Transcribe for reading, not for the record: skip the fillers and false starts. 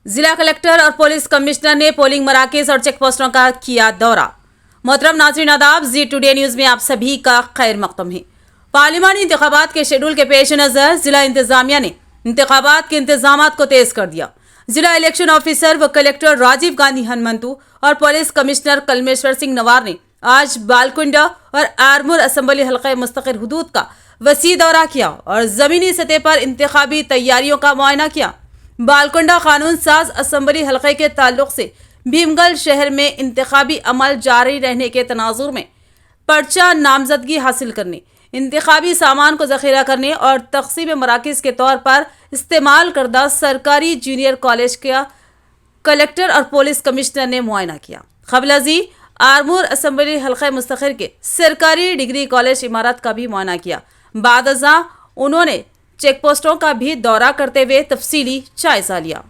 जिला कलेक्टर और police commissioner ने पोलिंग मराकज और चेक पोस्टों का किया दौरा। मोहतरम नाज़रीन आदाब, जी टुडे न्यूज़ में आप सभी का खैर मक़दम है। पार्लिमानी इंतखाबात के शेड्यूल के पेश नज़र जिला इंतजामिया ने इंतखाबात के इंतजामात को तेज कर दिया। जिला इलेक्शन ऑफिसर व कलेक्टर राजीव गांधी हनुमंतु और police commissioner Kalmeshwar Singh noir ने आज बालकुंडा और आरमूर असम्बली हल्का मुस्तकिल हुदूद का वसी दौरा किया और ज़मीनी सतह पर इंतखाबी तैयारियों का मुआयना किया। बालकुंडा कानून साज असम्बली हल्के के ताल्लुक से भीमगल शहर में इंतखाबी अमल जारी रहने के तनाजुर में पर्चा नामजदगी हासिल करने, इंतखाबी सामान को ज़ख़ीरा करने और तक़सीम मराकज़ के तौर पर इस्तेमाल करदा सरकारी जूनियर कॉलेज का कलेक्टर और पुलिस कमिश्नर ने मुआयना किया। क़ब्ल आरमूर असम्बली हल्का मुस्तकिल के सरकारी डिग्री कॉलेज इमारत का भी मुआयना किया। बाद उन्होंने चेक पोस्टों का भी दौरा करते हुए तफसीली जायजा लिया।